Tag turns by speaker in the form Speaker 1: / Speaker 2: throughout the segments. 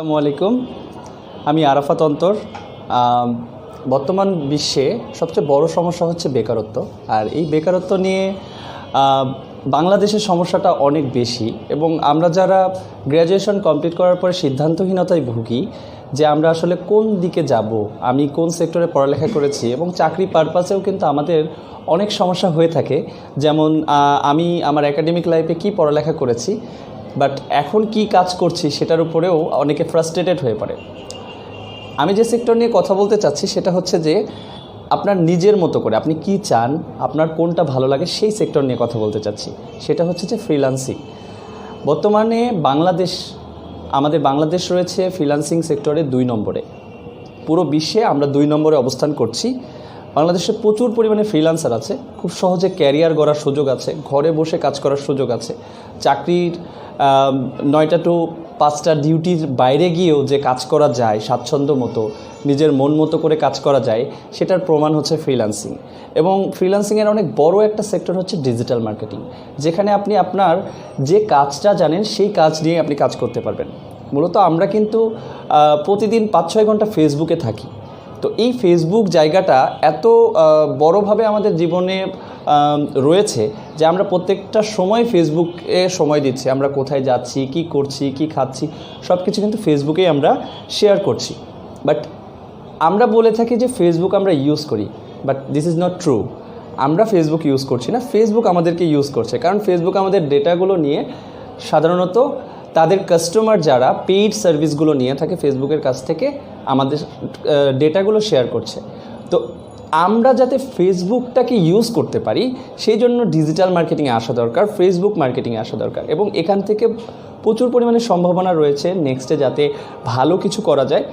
Speaker 1: আসসালামু আলাইকুম। আমি আরাফাত অন্তর। বর্তমান বিশ্বে সবচেয়ে বড় সমস্যা হচ্ছে বেকারত্ব। আর এই বেকারত্ব নিয়ে বাংলাদেশের সমস্যাটা অনেক বেশি, এবং আমরা যারা গ্র্যাজুয়েশন কমপ্লিট করার পরে সিদ্ধান্তহীনতায় ভুগি যে আমরা আসলে কোন দিকে যাব, আমি কোন সেক্টরে পড়ালেখা করেছি, এবং চাকরি পারপাসেও কিন্তু আমাদের অনেক সমস্যা হয়ে থাকে। যেমন আমি আমার একাডেমিক লাইফে কি পড়ালেখা করেছি, বাট এখন কি কাজ করছি সেটার উপরেও অনেকে ফ্রাস্ট্রেটেড হয়ে পড়ে। আমি যে সেক্টর নিয়ে কথা বলতে চাচ্ছি সেটা হচ্ছে যে আপনার নিজের মতো করে আপনি কি চান, আপনার কোনটা ভালো লাগে, সেই সেক্টর নিয়ে কথা বলতে চাচ্ছি। সেটা হচ্ছে যে ফ্রিল্যান্সিং। বর্তমানে আমাদের বাংলাদেশ রয়েছে ফ্রিল্যান্সিং সেক্টরে 2 নম্বরে। পুরো বিশ্বে আমরা 2 নম্বরে অবস্থান করছি। বাংলাদেশে প্রচুর পরিমাণে ফ্রিল্যান্সার আছে, খুব সহজে ক্যারিয়ার গড়ার সুযোগ আছে, ঘরে বসে কাজ করার সুযোগ আছে। চাকরির 9টা টু 5টা ডিউটির বাইরে গিয়েও যে কাজ করা যায় স্বাচ্ছন্দ্য মতো, নিজের মন মতো করে কাজ করা যায়, সেটার প্রমাণ হচ্ছে ফ্রিল্যান্সিং। এবং ফ্রিল্যান্সিংয়ের অনেক বড় একটা সেক্টর হচ্ছে ডিজিটাল মার্কেটিং, যেখানে আপনি আপনার যে কাজটা জানেন সেই কাজ নিয়ে আপনি কাজ করতে পারবেন। মূলত আমরা কিন্তু প্রতিদিন 5-6 ঘন্টা ফেসবুকে থাকি। তো এই ফেসবুক জায়গাটা এত বড়ভাবে আমাদের জীবনে রয়েছে যে আমরা প্রত্যেকটা সময় ফেসবুকে সময় দিচ্ছি। আমরা কোথায় যাচ্ছি, কি করছি, কি খাচ্ছি, সব কিছু কিন্তু ফেসবুকেই আমরা শেয়ার করছি। বাট আমরা বলে থাকি যে ফেসবুক আমরা ইউজ করি, but this is not true. আমরা ফেসবুক ইউজ করছি না, ফেসবুক আমাদেরকে ইউজ করছে। কারণ ফেসবুক আমাদের ডেটাগুলো নিয়ে, সাধারণত তাদের কাস্টমার যারা পেইড সার্ভিসগুলো নিয়ে থাকে ফেসবুকের কাছ থেকে, আমাদের ডেটাগুলো শেয়ার করছে। তো আমরা যাতে ফেসবুকটাকে ইউজ করতে পারি সেই জন্য ডিজিটাল মার্কেটিংয়ে আসা দরকার, ফেসবুক মার্কেটিংয়ে আসা দরকার। এবং এখান থেকে প্রচুর পরিমাণে সম্ভাবনা রয়েছে নেক্সটে যাতে ভালো কিছু করা যায়,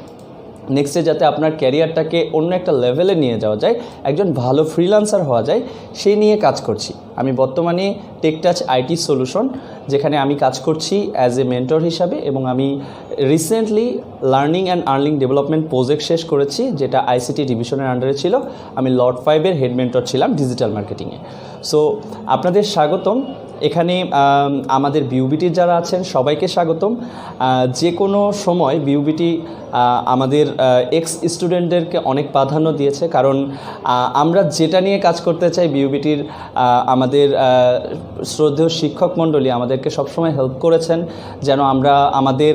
Speaker 1: নেক্সটে যাতে আপনার ক্যারিয়ারটাকে অন্য একটা লেভেলে নিয়ে যাওয়া যায়, একজন ভালো ফ্রিল্যান্সার হওয়া যায়, সেই নিয়ে কাজ করছি। আমি বর্তমানে টেকটাচ আইটি সলিউশন, যেখানে আমি কাজ করছি অ্যাজ এ মেন্টর হিসাবে। এবং আমি recently learning and earning development project শেষ করেছি, যেটা আইসিটি ডিভিশনের আন্ডারে ছিল। আমি লট 5-এর হেড মেন্টর ছিলাম ডিজিটাল মার্কেটিংয়ে। সো আপনাদের স্বাগতম। এখানে আমাদের বিউবিটির যারা আছেন সবাইকে স্বাগতম। যে কোনো সময় বিউবিটি আমাদের এক্স স্টুডেন্টদেরকে অনেক প্রাধান্য দিয়েছে, কারণ আমরা যেটা নিয়ে কাজ করতে চাই, বিউবিটির আমাদের শ্রদ্ধেয় শিক্ষক মণ্ডলী আমাদেরকে সবসময় হেল্প করেছেন যেন আমরা আমাদের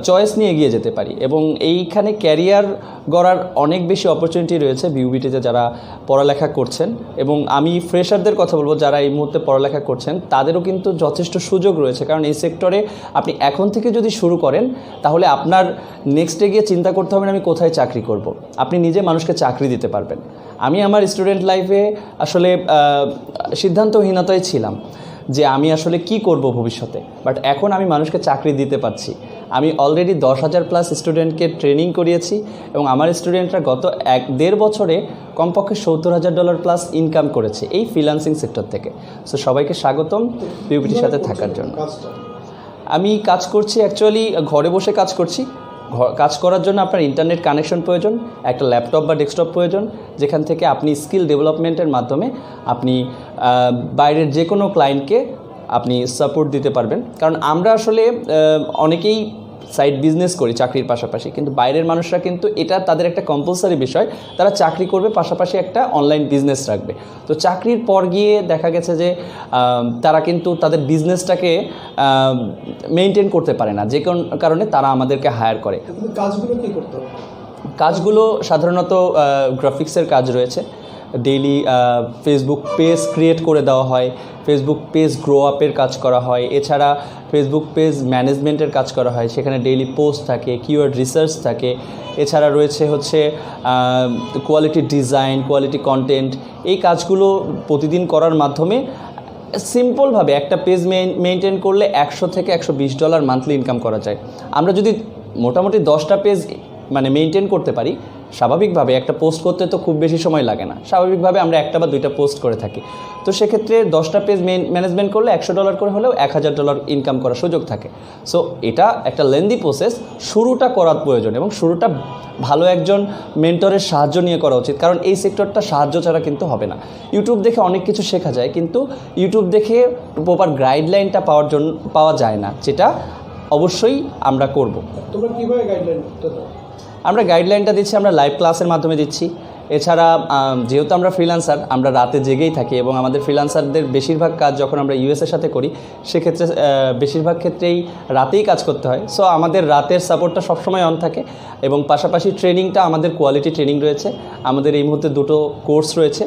Speaker 1: চয়েস নিয়ে এগিয়ে যেতে পারি। এবং এইখানে ক্যারিয়ার গড়ার অনেক বেশি অপরচুনিটি রয়েছে বিউবিটিতে যারা পড়ালেখা করছেন। এবং আমি ফ্রেশারদের কথা বলবো, যারা এই মুহূর্তে পড়ালেখা করছেন তাদেরও কিন্তু যথেষ্ট সুযোগ রয়েছে। কারণ এই সেক্টরে আপনি এখন থেকে যদি শুরু করেন তাহলে আপনার নেক্সটে গিয়ে চিন্তা করতে হবে না আমি কোথায় চাকরি করব। আপনি নিজে মানুষকে চাকরি দিতে পারবেন। আমি আমার স্টুডেন্ট লাইফে আসলে সিদ্ধান্তহীনতায় ছিলাম যে আমি আসলে কি করব ভবিষ্যতে, বাট এখন আমি মানুষকে চাকরি দিতে পারছি। আমি অলরেডি 10,000+ স্টুডেন্টকে ট্রেনিং করিয়েছি, এবং আমার স্টুডেন্টরা গত 1-1.5 বছরে কমপক্ষে $70,000+ ইনকাম করেছে এই ফ্রিল্যান্সিং সেক্টর থেকে। সো সবাইকে স্বাগতম বিউবিটির সাথে থাকার জন্য। আমি কাজ করছি, অ্যাকচুয়ালি ঘরে বসে কাজ করছি। কাজ করার জন্য আপনার ইন্টারনেট কানেকশন প্রয়োজন, একটা ল্যাপটপ বা ডেস্কটপ প্রয়োজন, যেখান থেকে আপনি স্কিল ডেভেলপমেন্টের মাধ্যমে আপনি বাইরের যে কোনো ক্লায়েন্টকে আপনি সাপোর্ট দিতে পারবেন। কারণ আমরা আসলে অনেকেই সাইড বিজনেস করি চাকরির পাশাপাশি, কিন্তু বাইরের মানুষরা কিন্তু এটা তাদের একটা কম্পালসারি বিষয়, তারা চাকরি করবে পাশাপাশি একটা অনলাইন বিজনেস রাখবে। তো চাকরির পর গিয়ে দেখা গেছে যে তারা কিন্তু তাদের বিজনেসটাকে মেনটেন করতে পারে না, যে কারণে তারা আমাদেরকে হায়ার করে।
Speaker 2: কাজগুলো কী করতে হবে?
Speaker 1: কাজগুলো সাধারণত গ্রাফিক্সের কাজ রয়েছে। ডেইলি ফেসবুক পেজ ক্রিয়েট করে দেওয়া হয়, ফেসবুক পেজ গ্রো আপের কাজ করা হয়, এছাড়া ফেসবুক পেজ ম্যানেজমেন্টের কাজ করা হয়। সেখানে ডেইলি পোস্ট থাকে, কিওয়ার্ড রিসার্চ থাকে, এছাড়া রয়েছে হচ্ছে কোয়ালিটি ডিজাইন, কোয়ালিটি কন্টেন্ট। এই কাজগুলো প্রতিদিন করার মাধ্যমে সিম্পলভাবে একটা পেজ মেনটেন করলে $100 থেকে $120 মান্থলি ইনকাম করা যায়। আমরা যদি মোটামুটি 10টা পেজ মেনটেন করতে পারি, স্বাভাবিকভাবে একটা পোস্ট করতে তো খুব বেশি সময় লাগে না, স্বাভাবিকভাবে আমরা 1টা বা 2টা পোস্ট করে থাকি। তো সেক্ষেত্রে 10টা পেজ ম্যানেজমেন্ট করলে $100 করে হলেও $1,000 ইনকাম করার সুযোগ থাকে। সো এটা একটা লেন্দি প্রসেস, শুরুটা করার প্রয়োজন, এবং শুরুটা ভালো একজন মেন্টরের সাহায্য নিয়ে করা উচিত। কারণ এই সেক্টরটা সাহায্য ছাড়া কিন্তু হবে না। ইউটিউব দেখে অনেক কিছু শেখা যায়, কিন্তু ইউটিউব দেখে প্রপার গাইডলাইনটা পাওয়া যায় না, যেটা অবশ্যই আমরা করব।
Speaker 2: তোমরা কীভাবে গাইডলাইনটা দাও?
Speaker 1: আমরা গাইডলাইনটা দিচ্ছি, আমরা লাইভ ক্লাসের মাধ্যমে দিচ্ছি। এছাড়া যেহেতু আমরা ফ্রিল্যান্সার, আমরা রাতে জেগেই থাকি এবং আমাদের ফ্রিল্যান্সারদের বেশিরভাগ কাজ যখন আমরা ইউএসের সাথে করি সেক্ষেত্রে বেশিরভাগ ক্ষেত্রেই রাতেই কাজ করতে হয়। সো আমাদের রাতের সাপোর্টটা সবসময় অন থাকে এবং পাশাপাশি ট্রেনিংটা আমাদের কোয়ালিটি ট্রেনিং রয়েছে। আমাদের এই মুহূর্তে দুটো কোর্স রয়েছে।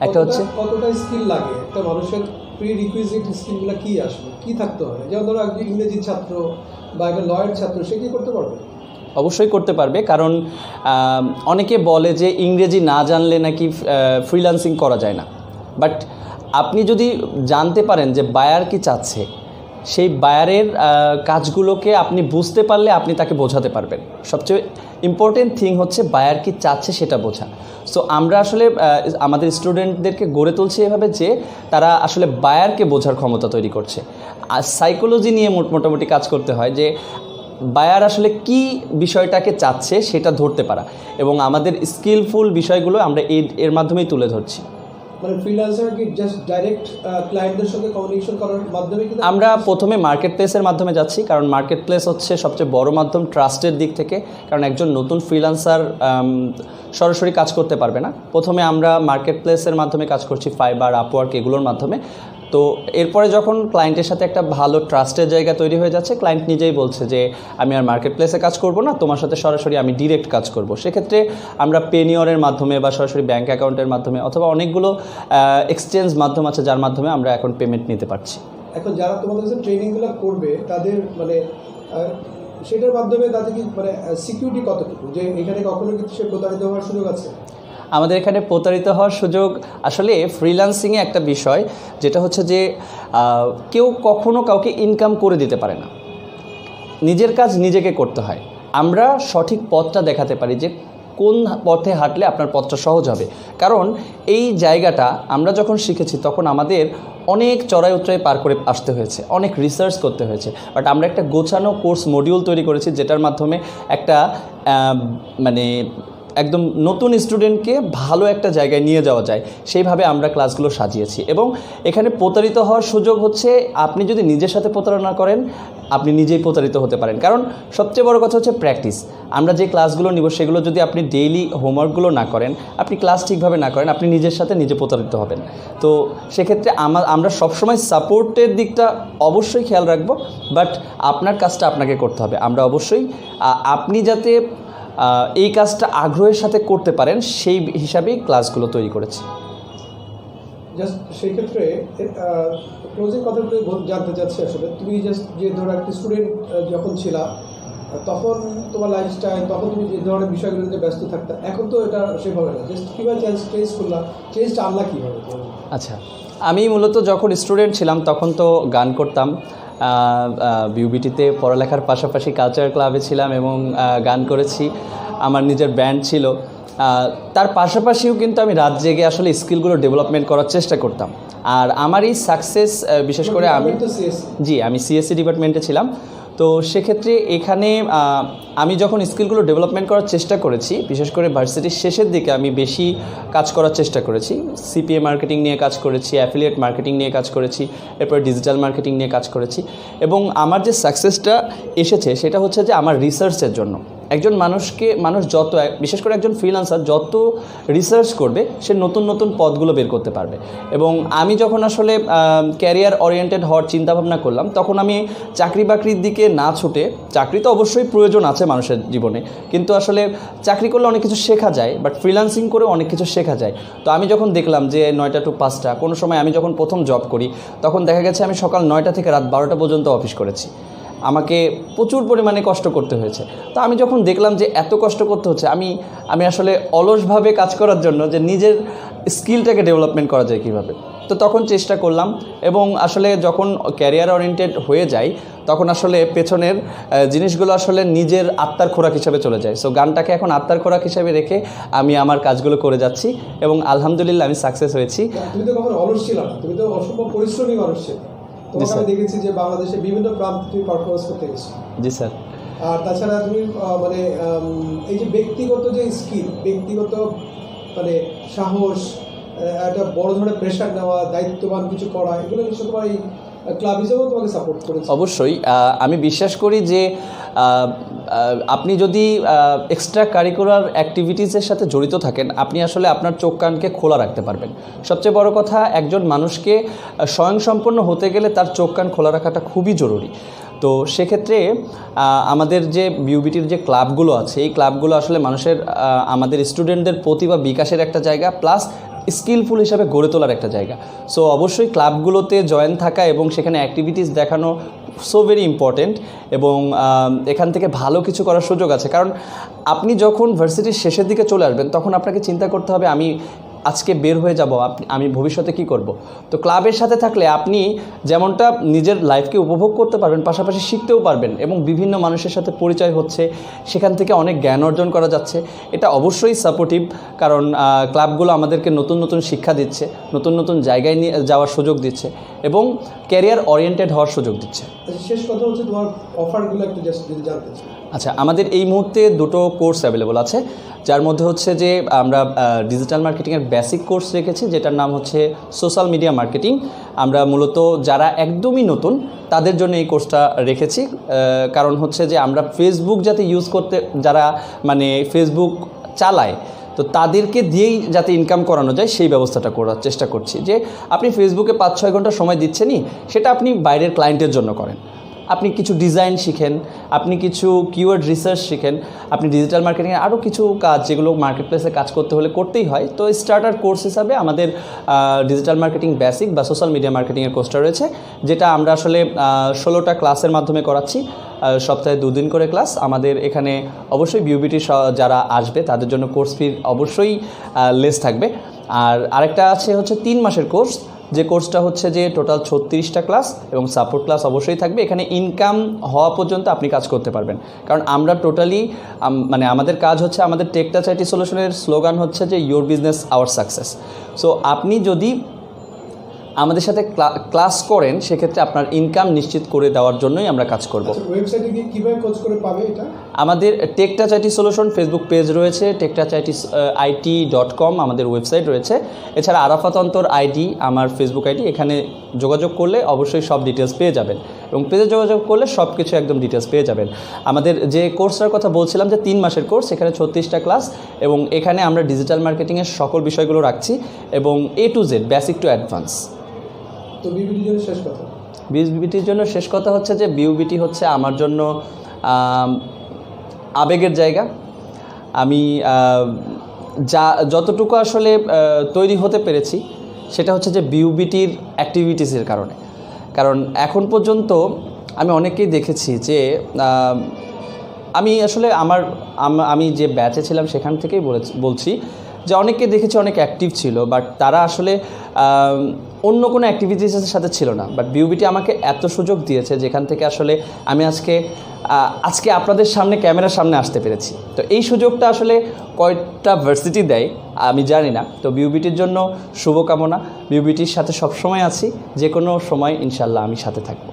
Speaker 1: একটা হচ্ছে
Speaker 2: কতটা স্কিল লাগে একটা মানুষের, প্রি রিকুইজিট স্কিলগুলো কী আসবে, কী থাকতে হবে? যেমন ধরো একজন ইংরেজির ছাত্র বা একটা লয়ের ছাত্র, সে কী করতে পারবে?
Speaker 1: অবশ্যই করতে পারবে, কারণ অনেকে বলে যে ইংরেজি না জানলে নাকি ফ্রিল্যান্সিং করা যায় না। বাট আপনি যদি জানতে পারেন যে বায়ার কি চাচ্ছে, সেই বায়ারের কাজগুলোকে আপনি বুঝতে পারলে আপনি তাকে বোঝাতে পারবেন। সবচেয়ে ইম্পর্টেন্ট থিং হচ্ছে বায়ার কি চাচ্ছে সেটা বোঝা। সো আমরা আসলে আমাদের স্টুডেন্টদেরকে গড়ে তুলছি এভাবে যে তারা আসলে বায়ারকে বোঝার ক্ষমতা তৈরি করছে। আর সাইকোলজি নিয়ে মোটামুটি কাজ করতে হয় যে বায়ার আসলে কি বিষয়টাকে চাচ্ছে সেটা ধরতে পারা, এবং আমাদের স্কিলফুল বিষয়গুলো আমরা এর মাধ্যমেই তুলে ধরছি।
Speaker 2: মানে ফ্রিল্যান্সার কি জাস্ট ডাইরেক্ট ক্লায়েন্টদের সঙ্গে কমিউনিকেশন করার মাধ্যমে?
Speaker 1: আমরা প্রথমে মার্কেট প্লেসের মাধ্যমে যাচ্ছি, কারণ মার্কেট প্লেস হচ্ছে সবচেয়ে বড় মাধ্যম ট্রাস্টের দিক থেকে। কারণ একজন নতুন ফ্রিল্যান্সার সরাসরি কাজ করতে পারবে না। প্রথমে আমরা মার্কেট প্লেসের মাধ্যমে কাজ করছি, ফাইবার, আপওয়ার্ক, এগুলোর মাধ্যমে। তো এরপরে যখন ক্লায়েন্টের সাথে একটা ভালো ট্রাস্টের জায়গা তৈরি হয়ে যাচ্ছে, ক্লায়েন্ট নিজেই বলছে যে আমি আর মার্কেট প্লেসে কাজ করব না, তোমার সাথে সরাসরি আমি ডিরেক্ট কাজ করব, সেক্ষেত্রে আমরা পেনিয়রের মাধ্যমে বা সরাসরি ব্যাঙ্ক অ্যাকাউন্টের মাধ্যমে অথবা অনেকগুলো এক্সচেঞ্জ মাধ্যম আছে যার মাধ্যমে আমরা এখন পেমেন্ট নিতে পারছি।
Speaker 2: এখন যারা তোমাদের কাছে ট্রেনিংগুলো করবে তাদের মানে সেটার মাধ্যমে তাদের কি মানে সিকিউরিটি কতটুকু, যে এখানে কখনো কিছু সে প্রতারিত হওয়ার সুযোগ আছে?
Speaker 1: আমাদের এখানে প্রতারিত হওয়ার সুযোগ আসলে ফ্রিল্যান্সিংয়ে একটা বিষয় যেটা হচ্ছে যে কেউ কখনো কাউকে ইনকাম করে দিতে পারে না, নিজের কাজ নিজেকে করতে হয়। আমরা সঠিক পথটা দেখাতে পারি যে কোন পথে হাঁটলে আপনার পথটা সহজ হবে। কারণ এই জায়গাটা আমরা যখন শিখেছি তখন আমাদের অনেক চড়াই উতরাই পার করে আসতে হয়েছে, অনেক রিসার্চ করতে হয়েছে। বাট আমরা একটা গোছানো কোর্স মডিউল তৈরি করেছি যেটার মাধ্যমে একটা মানে একদম নতুন স্টুডেন্টকে ভালো একটা জায়গায় নিয়ে যাওয়া যায়, সেইভাবে আমরা ক্লাসগুলো সাজিয়েছি। এবং এখানে প্রতারিত হওয়ার সুযোগ হচ্ছে আপনি যদি নিজের সাথে প্রতারণা করেন আপনি নিজেই প্রতারিত হতে পারেন। কারণ সবচেয়ে বড় কথা হচ্ছে প্র্যাকটিস। আমরা যে ক্লাসগুলো নিব সেগুলো যদি আপনি ডেইলি হোমওয়ার্কগুলো না করেন, আপনি ক্লাস ঠিকভাবে না করেন, আপনি নিজের সাথে নিজে প্রতারিত হবেন। তো সেক্ষেত্রে আমরা সবসময় সাপোর্টের দিকটা অবশ্যই খেয়াল রাখবো, বাট আপনার কাজটা আপনাকে করতে হবে। আমরা অবশ্যই আপনি যাতে এই কাজটা আগ্রহের সাথে করতে পারেন সেই হিসাবেই ক্লাসগুলো তৈরি করেছি।
Speaker 2: জাস্ট সেই ক্ষেত্রে ক্লোজিং কথাগুলো জানতে চাচ্ছি আসলে, তুমি জাস্ট যে ধরো একটা স্টুডেন্ট যখন ছিলা তখন তোমার লাইফস্টাইল, তখন তুমি যে ধরনের বিষয়গুলোতে ব্যস্ত থাকতা, এখন তো এটা সেভাবে না, জাস্ট কীভাবে চেঞ্জ করলা, চেঞ্জটা আনলা কীভাবে?
Speaker 1: আচ্ছা, আমি মূলত যখন স্টুডেন্ট ছিলাম তখন তো গান করতাম, বিউবিটিতে পড়ালেখার পাশাপাশি কালচার ক্লাবে ছিলাম এবং গান করেছি, আমার নিজের ব্যান্ড ছিল। তার পাশাপাশিও কিন্তু আমি রাত জেগে আসলে স্কিলগুলো ডেভেলপমেন্ট করার চেষ্টা করতাম। আর আমার এই সাকসেস বিশেষ করে আমি সিএসসি ডিপার্টমেন্টে ছিলাম। তো সেক্ষেত্রে এখানে আমি যখন স্কিলগুলো ডেভেলপমেন্ট করার চেষ্টা করেছি, বিশেষ করে ভার্সিটির শেষের দিকে আমি বেশি কাজ করার চেষ্টা করেছি। সিপিএ মার্কেটিং নিয়ে কাজ করেছি, অ্যাফিলিয়েট মার্কেটিং নিয়ে কাজ করেছি, এরপর ডিজিটাল মার্কেটিং নিয়ে কাজ করেছি। এবং আমার যে সাকসেসটা এসেছে সেটা হচ্ছে যে আমার রিসার্চের জন্য। একজন মানুষ যত, বিশেষ করে একজন ফ্রিল্যান্সার যত রিসার্চ করবে সে নতুন নতুন পথগুলো বের করতে পারবে। এবং আমি যখন আসলে ক্যারিয়ার ওরিয়েন্টেড হওয়ার চিন্তাভাবনা করলাম তখন আমি চাকরি বাকরির দিকে না ছুটে, চাকরি তো অবশ্যই প্রয়োজন আছে মানুষের জীবনে, কিন্তু আসলে চাকরি করলে অনেক কিছু শেখা যায়, বাট ফ্রিল্যান্সিং করে অনেক কিছু শেখা যায়। তো আমি যখন দেখলাম যে 9টা to 5টা, কোনো সময় আমি যখন প্রথম জব করি তখন দেখা গেছে আমি সকাল 9টা থেকে রাত 12টা পর্যন্ত অফিস করেছি, আমাকে প্রচুর পরিমাণে কষ্ট করতে হয়েছে। তো আমি যখন দেখলাম যে এত কষ্ট করতে হচ্ছে, আমি আসলে অলসভাবে কাজ করার জন্য যে নিজের স্কিলটাকে ডেভেলপমেন্ট করা যায় কীভাবে, তো তখন চেষ্টা করলাম। এবং আসলে যখন ক্যারিয়ার ওরিয়েন্টেড হয়ে যায় তখন আসলে পেছনের জিনিসগুলো আসলে নিজের আত্মার খোরাক হিসাবে চলে যায়। সো গানটাকে এখন আত্মার খোরাক হিসাবে রেখে আমি আমার কাজগুলো করে যাচ্ছি এবং আলহামদুলিল্লাহ আমি সাকসেস হয়েছি।
Speaker 2: তুমি তো কখনো অলস ছিল না, তুমি তো অসম্ভব পরিশ্রমী মানুষ ছিল। তোমাকে আমি দেখেছি যে বাংলাদেশে বিভিন্ন প্রান্তে তুমি পারফরমেন্স করতে গেছো।
Speaker 1: জি স্যার।
Speaker 2: আর তাছাড়া তুমি মানে এই যে ব্যক্তিগত যে স্কিল, ব্যক্তিগত মানে সাহস, একটা বড় ধরনের প্রেশার নেওয়া, দায়িত্ববান কিছু করা, এগুলো নিশ্চয় তোমার এই ক্লাব হিসেবেও তোমাকে সাপোর্ট করেছে?
Speaker 1: অবশ্যই। আমি বিশ্বাস করি যে আপনি যদি এক্সট্রা কারিকুলার অ্যাক্টিভিটিসের সাথে জড়িত থাকেন, আপনি আসলে আপনার চোখ কানকে খোলা রাখতে পারবেন। সবচেয়ে বড় কথা, একজন মানুষকে স্বয়ংসম্পন্ন হতে গেলে তার চোখ কান খোলা রাখাটা খুবই জরুরি। তো সেক্ষেত্রে আমাদের যে বিউবিটির যে ক্লাবগুলো আছে, এই ক্লাবগুলো আসলে মানুষের আমাদের স্টুডেন্টদের প্রতিভা বিকাশের একটা জায়গা, প্লাস স্কিলফুল হিসাবে গড়ে তোলার একটা জায়গা। সো অবশ্যই ক্লাবগুলোতে জয়েন থাকা এবং সেখানে অ্যাক্টিভিটিস দেখানো সো ভেরি ইম্পর্টেন্ট, এবং এখান থেকে ভালো কিছু করার সুযোগ আছে। কারণ আপনি যখন ভার্সিটির শেষের দিকে চলে আসবেন, তখন আপনাকে চিন্তা করতে হবে আমি আজকে বের হয়ে যাব, আমি ভবিষ্যতে কি করব। তো ক্লাবের সাথে থাকলে আপনি যেমনটা নিজের লাইফকে উপভোগ করতে পারবেন, পাশাপাশি শিখতেও পারবেন, এবং বিভিন্ন মানুষের সাথে পরিচয় হচ্ছে, সেখান থেকে অনেক জ্ঞান অর্জন করা যাচ্ছে। এটা অবশ্যই সাপোর্টিভ, কারণ ক্লাবগুলো আমাদেরকে নতুন নতুন শিক্ষা দিচ্ছে, নতুন নতুন জায়গায় নিয়ে যাওয়ার সুযোগ দিচ্ছে, এবং ক্যারিয়ার ওরিয়েন্টেড হওয়ার সুযোগ দিচ্ছে।
Speaker 2: শেষ কথা হচ্ছে তোমার অফারগুলো একটু জাস্ট যদি জানতে চাই।
Speaker 1: আচ্ছা, আমাদের এই মুহূর্তে দুটো কোর্স অ্যাভেলেবল আছে, যার মধ্যে হচ্ছে যে আমরা ডিজিটাল মার্কেটিংয়ের বেসিক কোর্স রেখেছি, যেটার নাম হচ্ছে সোশ্যাল মিডিয়া মার্কেটিং। আমরা মূলত যারা একদমই নতুন তাদের জন্য এই কোর্সটা রেখেছি, কারণ হচ্ছে যে আমরা ফেসবুক যাতে ইউজ করতে, যারা মানে ফেসবুক চালায়, তো তাদেরকে দিয়েই যাতে ইনকাম করানো যায় সেই ব্যবস্থাটা করার চেষ্টা করছি। যে আপনি ফেসবুকে 5-6 ঘন্টা সময় দিচ্ছেনই, সেটা আপনি বাইরের ক্লায়েন্টের জন্য করেন। আপনি কিছু ডিজাইন শিখেন, আপনি কিছু কিওয়ার্ড রিসার্চ শিখেন, আপনি ডিজিটাল মার্কেটিংয়ে আরও কিছু কাজ যেগুলো মার্কেট প্লেসে কাজ করতে হলে করতেই হয়। তো স্টার্টার কোর্স হিসাবে আমাদের ডিজিটাল মার্কেটিং বেসিক বা সোশ্যাল মিডিয়া মার্কেটিংয়ের কোর্সটা রয়েছে, যেটা আমরা আসলে 16টা ক্লাসের মাধ্যমে করাচ্ছি, সপ্তাহে 2 দিন করে ক্লাস। আমাদের এখানে অবশ্যই বিউবিটি যারা আসবে তাদের জন্য কোর্স ফি অবশ্যই লেস থাকবে। আর আরেকটা আছে হচ্ছে 3 মাসের কোর্স, যে কোর্সটা হচ্ছে যে টোটাল 36টা ক্লাস এবং সাপোর্ট ক্লাস অবশ্যই থাকবে। এখানে ইনকাম হওয়া পর্যন্ত আপনি কাজ করতে পারবেন, কারণ আমরা টোটালি মানে আমাদের কাজ হচ্ছে, আমাদের টেক টাচ আইটি সলিউশনের স্লোগান হচ্ছে যে your business hour success. So আপনি যদি আমাদের সাথে ক্লাস করেন, সেক্ষেত্রে আপনার ইনকাম নিশ্চিত করে দেওয়ার জন্যই আমরা কাজ করব।
Speaker 2: ওয়েবসাইটে গিয়ে কীভাবে খোঁজ করে পাবে এটা?
Speaker 1: আমাদের Tech Touch IT Solution Facebook page রয়েছে, techtouchit.com আমাদের ওয়েবসাইট রয়েছে। এছাড়া আরাফাত অন্তর আইডি আমার ফেসবুক আইডি, এখানে যোগাযোগ করলে অবশ্যই সব ডিটেলস পেয়ে যাবেন, এবং পেজে যোগাযোগ করলে সব কিছু একদম ডিটেলস পেয়ে যাবেন। আমাদের যে কোর্সটার কথা বলছিলাম যে 3 মাসের কোর্স, এখানে 36টা ক্লাস, এবং এখানে আমরা ডিজিটাল মার্কেটিংয়ের সকল বিষয়গুলো রাখছি, এবং A to Z basic to advance.
Speaker 2: তো বিউবিটির জন্য শেষ কথা?
Speaker 1: বিউবিটির জন্য শেষ কথা হচ্ছে যে বিউবিটি হচ্ছে আমার জন্য আবেগের জায়গা। আমি যতটুকু আসলে তৈরি হতে পেরেছি, সেটা হচ্ছে যে বিউবিটির অ্যাক্টিভিটিসের কারণে। কারণ এখন পর্যন্ত আমি অনেককেই দেখেছি যে আমি আসলে আমি যে ব্যাচে ছিলাম সেখান থেকেই বলছি যে অনেককে দেখেছি অনেক অ্যাক্টিভ ছিল, বাট তারা আসলে অন্য কোনো অ্যাক্টিভিটিসের সাথে ছিল না। বাট বিউবিটি আমাকে এত সুযোগ দিয়েছে, যেখান থেকে আসলে আমি আজকে আপনাদের সামনে, ক্যামেরার সামনে আসতে পেরেছি। তো এই সুযোগটা আসলে কয়টা ভার্সিটি দেয় আমি জানি না। তো বিউবিটির জন্য শুভকামনা। বিউবিটির সাথে সবসময় আছি, যে কোনো সময় ইনশাল্লাহ আমি সাথে থাকব।